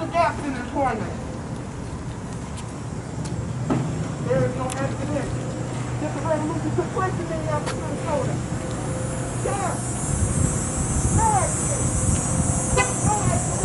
the gaps in employment. There is no accident. Just a revolution took place in Minneapolis, Minnesota. Yeah. No accident. No accident.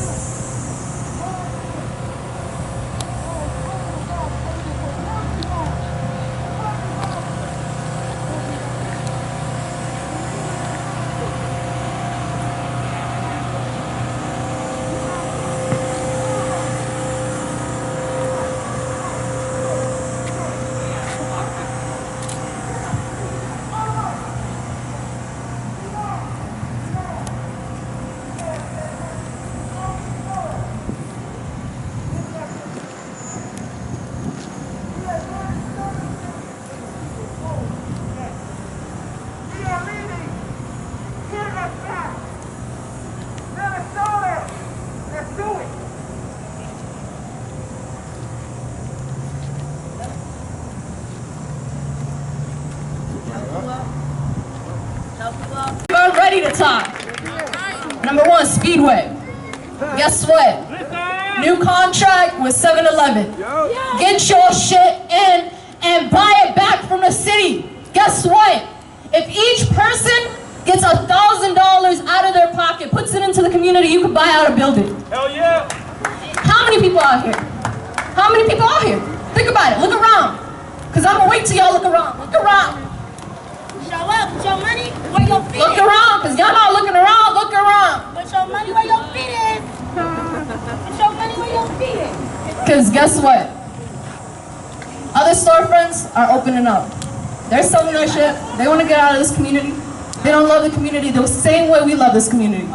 We're ready to talk. Number one, Speedway. Guess what? New contract with 7-Eleven. Get your shit in and buy it back from the city. Guess what? If each person gets $1,000 out of their pocket, puts it into the community, you can buy out a building. Hell yeah! How many people out here? How many people out here? Think about it. Look around. Because I'm going to wait till y'all look around. Look around. Show up, put your money where your feet Look is. around, because y'all not looking around. Look around. Put your money where your feet is. Put your money where your feet is. Because guess what? Other storefronts are opening up. They're selling their shit. They want to get out of this community. They don't love the community the same way we love this community.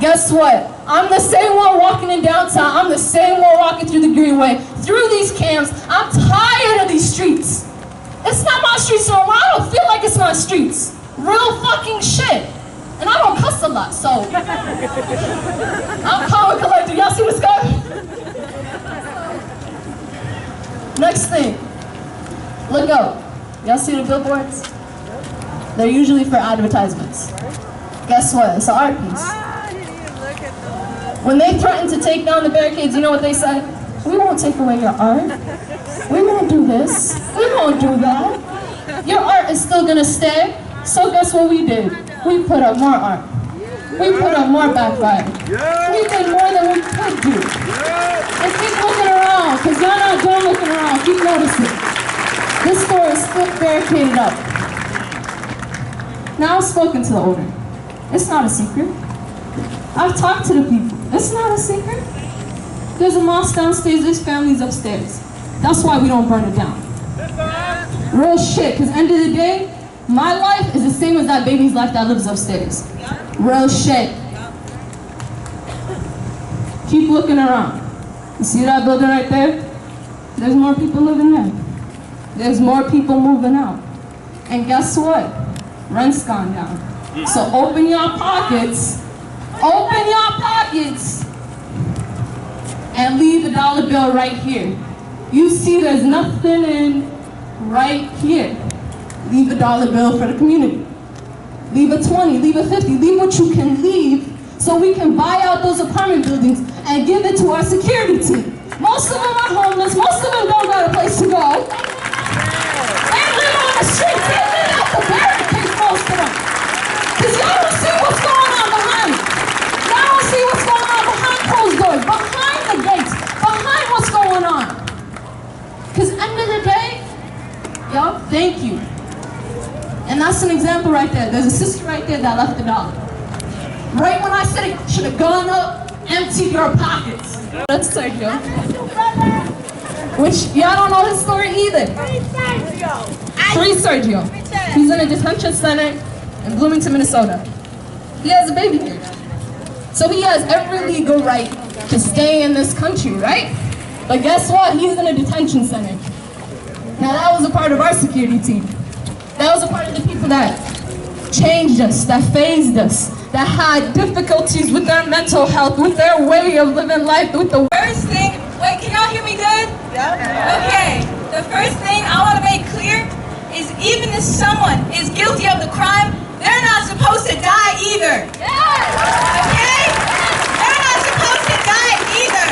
Guess what? I'm the same one walking in downtown. I'm the same one walking through the Greenway, through these camps. I'm tired of these streets. It's not my streets no more. I don't feel like it's my streets. Real fucking shit. And I don't cuss a lot, so I'm calm and collected. Y'all see what's going? Next thing. Look up. Y'all see the billboards? They're usually for advertisements. Guess what? It's an art piece. When they threaten to take down the barricades, you know what they say? We won't take away your art. We won't do this. We won't do that. Your art is still gonna stay. So guess what we did? We put up more art. We put up more backfire. We did more than we could do. And keep looking around, because y'all not done looking around. Keep noticing. This store is still barricaded up. Now I've spoken to the owner. It's not a secret. I've talked to the people. It's not a secret. There's a mosque downstairs, there's families upstairs. That's why we don't burn it down. Real shit, because end of the day, my life is the same as that baby's life that lives upstairs. Real shit. Keep looking around. You see that building right there? There's more people living there. There's more people moving out. And guess what? Rent's gone down. So open your pockets. Open your pockets. And leave a dollar bill right here. You see there's nothing in right here. Leave a dollar bill for the community. Leave a 20, leave a 50, leave what you can leave so we can buy out those apartment buildings and give it to our security team. Most of them are homeless, most of them don't got a place to go. And live on the streets, they live out the barricades, most of them. Because y'all don't see what's going on behind. Y'all don't see what's going on behind closed doors, behind the gates, behind what's going on. Because end of the day, y'all, thank you. And that's an example right there. There's a sister right there that left $1. Right when I said it should have gone up, empty your pockets. That's Sergio. Which y'all don't know his story either. Free Sergio. He's in a detention center in Bloomington, Minnesota. He has a baby here. So he has every legal right to stay in this country, right? But guess what? He's in a detention center. Now that was a part of our security team. That was a part of the people that changed us, that phased us, that had difficulties with their mental health, with their way of living life, with the First thing, wait, can y'all hear me good? Yeah. Okay, the first thing I want to make clear is even if someone is guilty of the crime, they're not supposed to die either. Okay? They're not supposed to die either.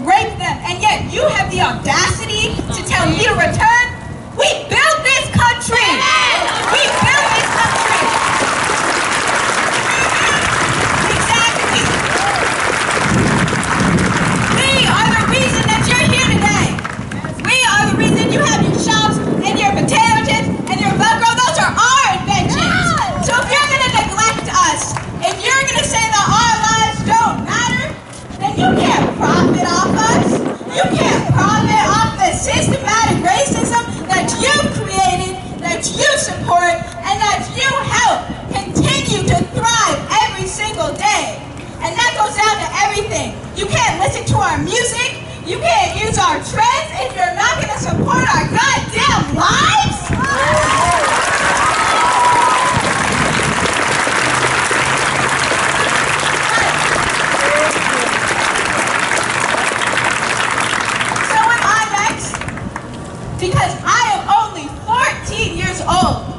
rape them, and yet you have the audacity to tell me to return? We built this country! We built this country! Exactly! We are the reason that you're here today! We are the reason you have your shops and your potato chips and your Velcro. Those are our inventions! So if you're gonna neglect us, if you're gonna say that our lives don't matter, then you can't profit off us. You can't profit off the systematic racism that you've created, that you support, and that you help continue to thrive every single day. And that goes down to everything. You can't listen to our music. You can't use our trends if you're not going to support our goddamn lives. So am I next? Because I am only 14 years old.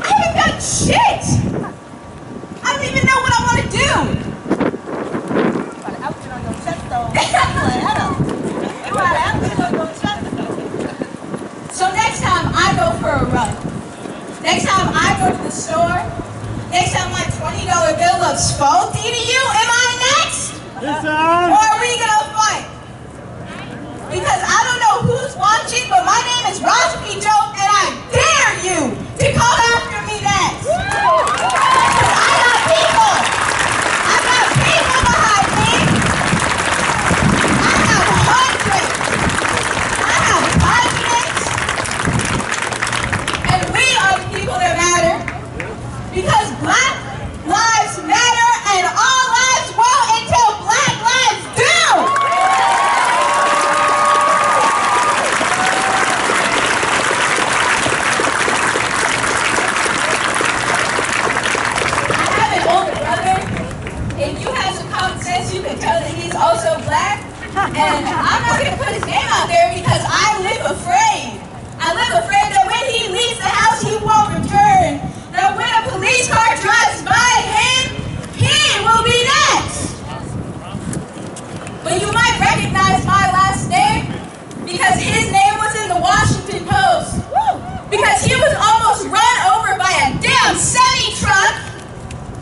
I haven't done shit. I don't even know what I want to do. So next time I go for a run, next time I go to the store, next time my $20 bill looks faulty to you, am I next? Yes, sir. Or are we gonna fight? Because I don't know who's watching, but my name is Roger P. Jones, and I dare you to come after me next. Because I got people. I got people behind me. I have hundreds. I have hundreds. And we are the people that matter. Because Black lives matter, and all lives won't until Black lives do. If you have some common sense, you can tell that he's also Black. And I'm not going to put his name out there because I live afraid. I live afraid that when he leaves the house, he won't return. That when a police car drives by him, he will be next. But you might recognize my last name because his name was in the Washington Post. Because he was almost run over by a damn semi-truck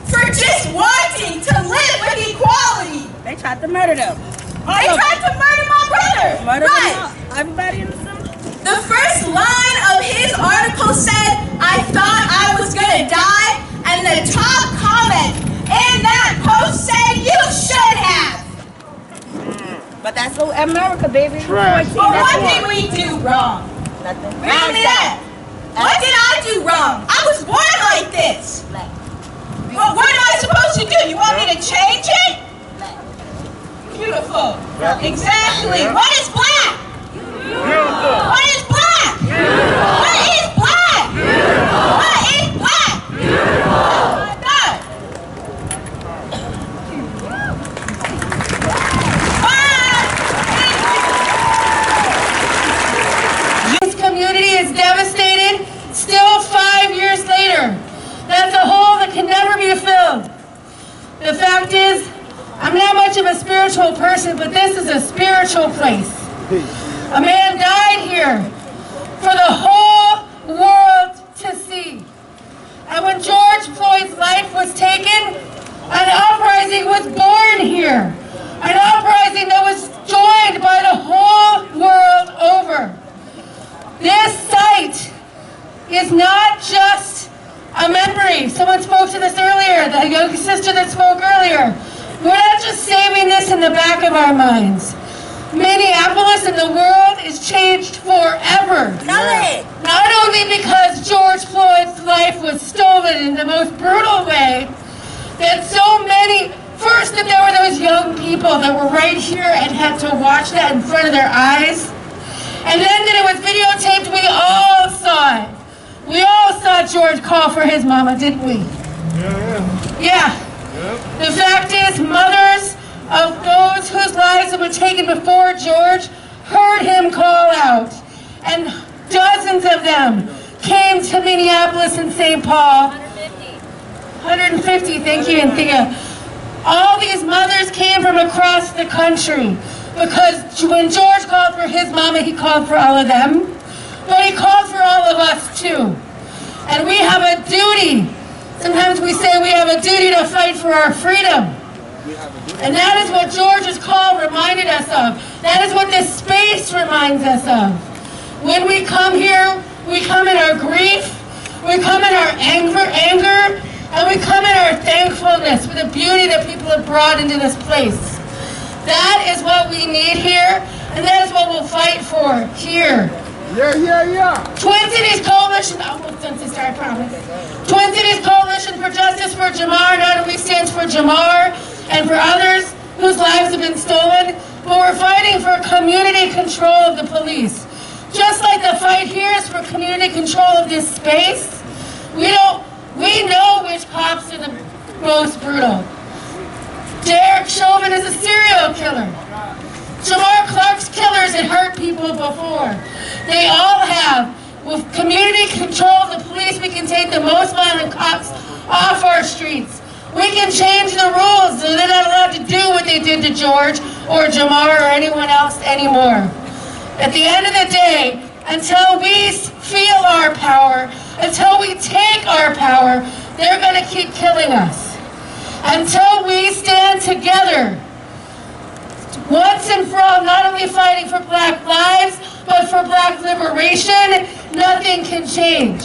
for just wanting to live with equality. They tried to murder them. They tried to murder my brother. Murder Right. them all. Everybody in the city. The first line of his article said, "I thought I was gonna die," and the top comment in that post said, "You should have." But that's America, baby. Trash. 14, But that's what war. did we do wrong? Nothing. Read me that. What did I do wrong? I was born like this. Black. Well, what am I supposed to do? You want me to change it? Black. Beautiful. Exactly. What is Black? Beautiful. What is Black? What is Black? What is Black? Oh my God. This community is devastated, still 5 years later. That's a hole that can never be filled. The fact is, I'm not much of a spiritual person, but this is a spiritual place. A man died here for the whole world to see. And when George Floyd's life was taken, an uprising was born here. An uprising that was joined by the whole world over. This site is not just a memory. Someone spoke to this earlier, the young sister that spoke earlier. We're not just saving this in the back of our minds. Minneapolis and the world is changed forever. Not only because George Floyd's life was stolen in the most brutal way, that so many, first that there were those young people that were right here and had to watch that in front of their eyes, and then that it was videotaped, we all saw it. We all saw George call for his mama, didn't we? Yeah. The fact is, mothers of those whose lives were taken before George heard him call out. And dozens of them came to Minneapolis and St. Paul. 150, thank you, Anthea. All these mothers came from across the country because when George called for his mama, he called for all of them. But he called for all of us too. And we have a duty. Sometimes we say we have a duty to fight for our freedom. And that is what George's call reminded us of. That is what this space reminds us of. When we come here, we come in our grief, we come in our anger, and we come in our thankfulness for the beauty that people have brought into this place. That is what we need here, and that is what we'll fight for here. Yeah. Twin Cities Coalition, almost done, sister, I promise. Twin Cities Coalition for Justice for Jamar not only stands for Jamar and for others whose lives have been stolen, but we're fighting for community control of the police. Just like the fight here is for community control of this space, we know which cops are the most brutal. Derek Chauvin is a serial killer. Jamar Clark's killers had hurt people before. They all have. With community control of the police, we can take the most violent cops off our streets. We can change the rules so they're not allowed to do what they did to George or Jamar or anyone else anymore. At the end of the day, until we feel our power, until we take our power, they're going to keep killing us. Until we stand together, once and for all, not only fighting for black lives, but for black liberation, nothing can change.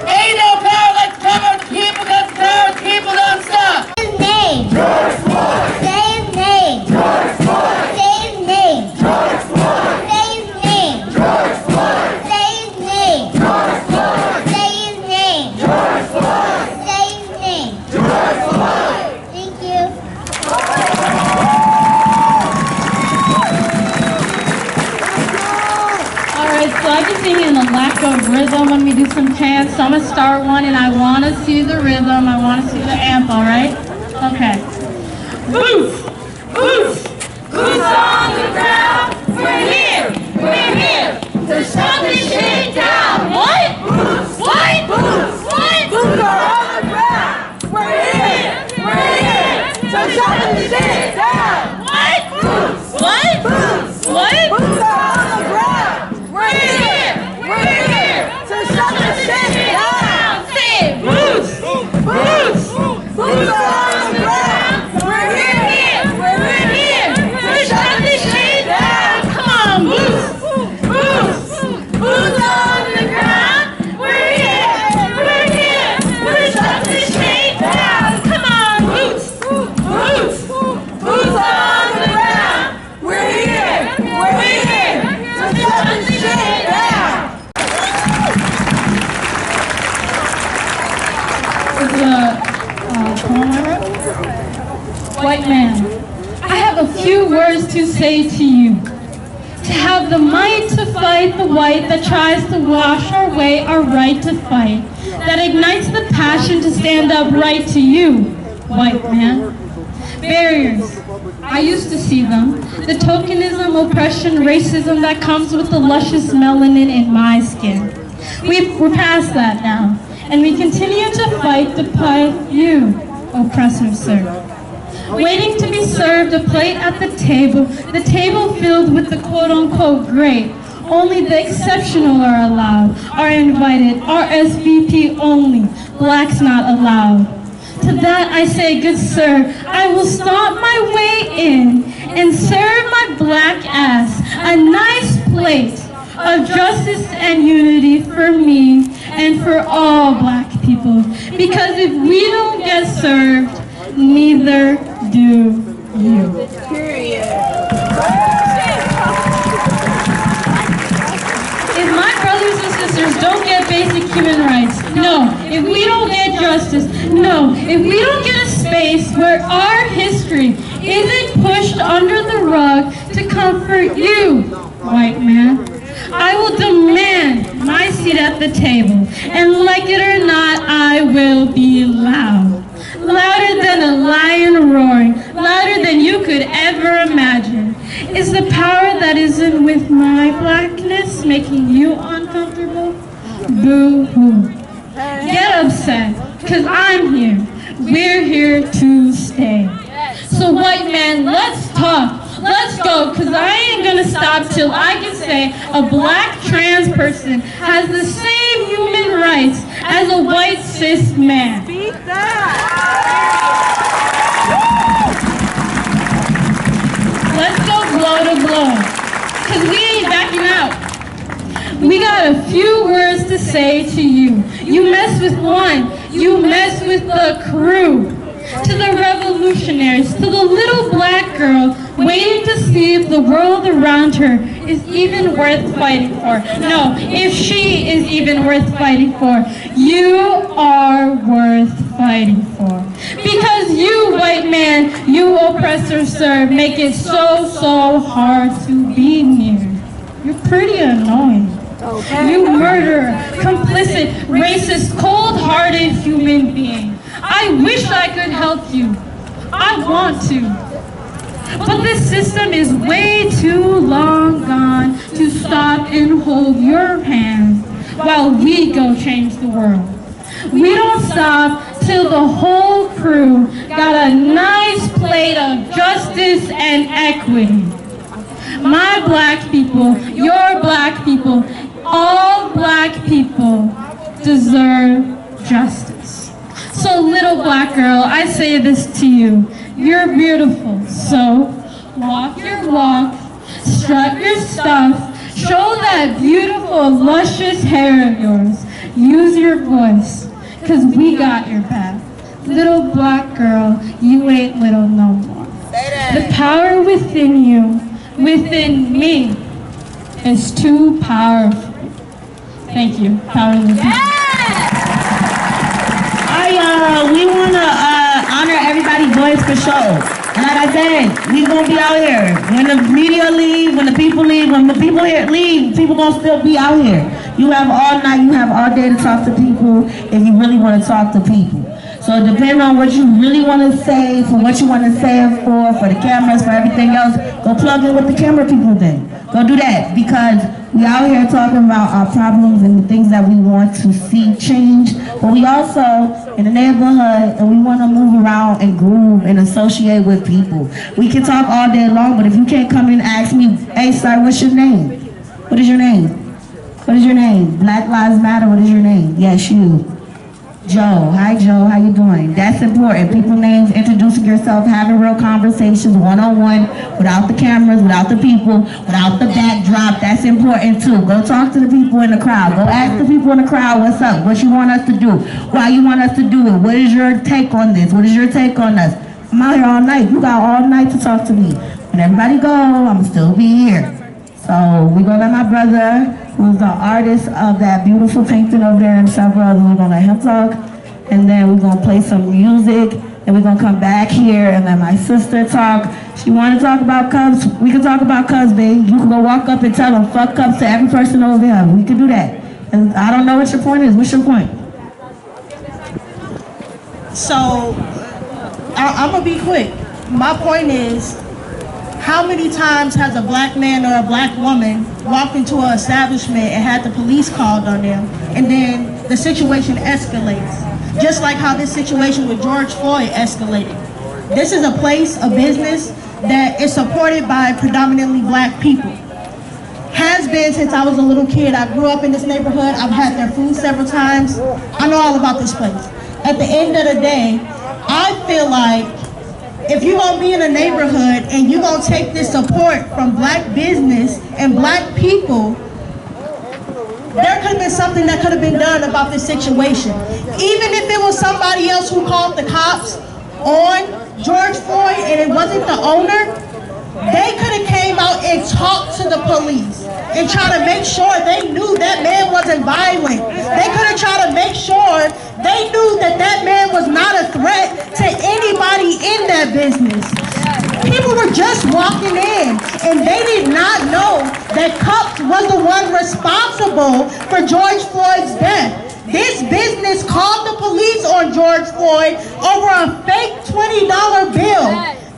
Ain't no power like the power of the people, because the power of the people don't stop. Say his name. George Floyd. Say his name. George Floyd. Say his name. George Floyd. Say his name. George Floyd. Say his name. George Floyd. Say his name. George Floyd. Say his name. George Floyd. Thank you. Alright, so I've been singing a lack of rhythm when we do some chants. So I'm going to start one and I want to see the rhythm. I want to see the amp, alright? Okay. Boots! Boots! Boots on the ground! We're here! We're here! To shut this shit down! What? Boots! What? Boots! What? Boots are on the ground. We're here. We're here. So shut this shit down. What? Boots. What? Boots. What? Boots are on the ground. We're here. We're here. So shut this shit down. Say it! Boots! Boots. Boots are on the ground. We're here. We're here. So shut this shit down. Come on, Boots! Boots. Boots are on the ground. We're here. We're here. So shut this shit down. Come on, Boots! Boots. Boots are on the ground. We're here. We're here. So shut this shit down. It's a poem I wrote. White man, I have a few words to say to you. To have the might to fight the white that tries to wash away our right to fight. That ignites the passion to stand up right to you, white man. Barriers, I used to see them. The tokenism, oppression, racism that comes with the luscious melanin in my skin. We're past that now, and we continue to fight to fight you, oppressor, sir. Waiting to be served a plate at the table filled with the quote-unquote great. Only the exceptional are allowed, are invited, RSVP only, blacks not allowed. To that I say, good sir, I will stomp my way in and serve my black ass a nice plate of justice and unity for me and for all black people. Because if we don't get served, neither do you. If my brothers and sisters don't get basic human rights, no. If we don't get justice, no. If we don't get a space where our history isn't pushed under the rug to comfort you, white man, I will demand my seat at the table. And like it or not, I will be loud. Louder than a lion roaring, louder than you could ever imagine. Is the power that is in with my blackness making you uncomfortable? Boo-hoo. Get upset, cause I'm here. we're here to stay. So white man, let's talk. Let's go, because I ain't going to stop till I can say a black trans person has the same human rights as a white cis man. Speak that. Let's go blow to blow, because we ain't backing out. We got a few words to say to you. You mess with one, you mess with the crew. To the revolutionaries, to the little black girl waiting to see if the world around her is even worth fighting for. No, if she is even worth fighting for, you are worth fighting for. Because you, white man, you oppressor, sir, make it so hard to be near. You're pretty annoying. You murderer, complicit, racist, cold-hearted human being. I wish I could help you. I want to. But this system is way too long gone to stop and hold your hand while we go change the world. We don't stop till the whole crew got a nice plate of justice and equity. My black people, your black people, all black people deserve justice. So little black girl, I say this to you. You're beautiful, so walk your walk, strut your stuff, show that beautiful, luscious hair of yours. Use your voice, because we got your back. Little black girl, you ain't little no more. The power within you, within me, is too powerful. Thank you. Power of the people. We want to honor everybody's voice for sure. And like I said, we going to be out here. When the media leave, when the people leave, when the people here leave, people going to still be out here. You have all night, you have all day to talk to people if you really want to talk to people. So depending on what you really want to say, for what you want to say it for the cameras, for everything else, go plug in with the camera people then. Go do that, because we out here talking about our problems and the things that we want to see change, but we also in the neighborhood and we want to move around and groove and associate with people. We can talk all day long, but if you can't come in and ask me, hey sir, what's your name? What is your name? What is your name? Black Lives Matter, what is your name? Yes, you. Joe. Hi Joe, how you doing? That's important. People names, introducing yourself, having real conversations one-on-one, without the cameras, without the people, without the backdrop. That's important too. Go talk to the people in the crowd. Go ask the people in the crowd what's up, what you want us to do, why you want us to do it, what is your take on this, what is your take on us. I'm out here all night. You got all night to talk to me. When everybody go, I'm still be here. So we're gonna let my brother, who's the artist of that beautiful painting over there, and several others, we're gonna let him talk, and then we're gonna play some music, and we're gonna come back here and let my sister talk. She wanna talk about Cubs, we can talk about Cubs, babe. You can go walk up and tell them, fuck Cubs to every person over there. We can do that. And I don't know what your point is. What's your point? So, I'm gonna be quick. My point is, how many times has a black man or a black woman walked into an establishment and had the police called on them, and then the situation escalates? Just like how this situation with George Floyd escalated. This is a place, a business, that is supported by predominantly black people. Has been since I was a little kid. I grew up in this neighborhood. I've had their food several times. I know all about this place. At the end of the day, I feel like if you're gonna be in a neighborhood and you're gonna take this support from black business and black people, there could have been something that could have been done about this situation. Even if it was somebody else who called the cops on George Floyd and it wasn't the owner, they could have came out and talked to the police and try to make sure they knew that man wasn't violent. They could have tried to make sure they knew that that man was not a threat to anybody in that business. People were just walking in and they did not know that Cups was the one responsible for George Floyd's death. This business called the police on George Floyd over a fake $20 bill.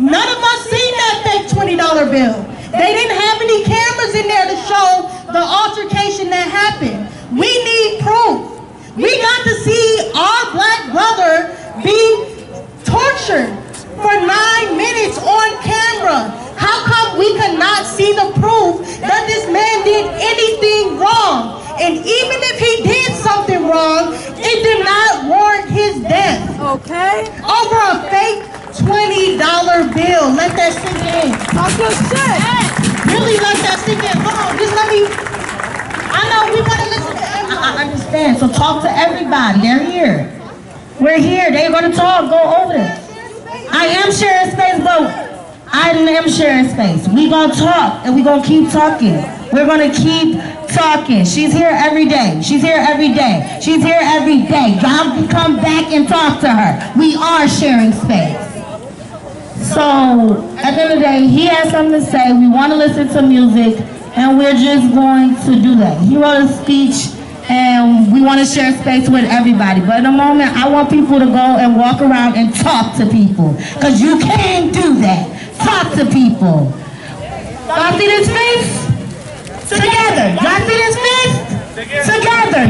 None of us seen that fake $20 bill. They didn't have any cameras in there to show the altercation that happened. We need proof. We got to see our black brother be pressured for 9 minutes on camera. How come we cannot see the proof that this man did anything wrong? And even if he did something wrong, it did not warrant his death. Okay. Over a fake $20 bill. Let that sink in. Talk your shit. Really let that sink in. Hold on, just let me. I know we want to listen to everybody. I understand. So talk to everybody. They're here. We're here. They're going to talk. Go over there. I am sharing space, but I am sharing space. We're going to talk, and we're going to keep talking. We're going to keep talking. She's here every day. She's here every day. She's here every day. Y'all can come back and talk to her. We are sharing space. So, at the end of the day, he has something to say. We want to listen to music, and we're just going to do that. He wrote a speech, and we want to share space with everybody. But in a moment, I want people to go and walk around and talk to people, because you can do that. Talk to people. Y'all see this face? Together. Y'all see this face? Together.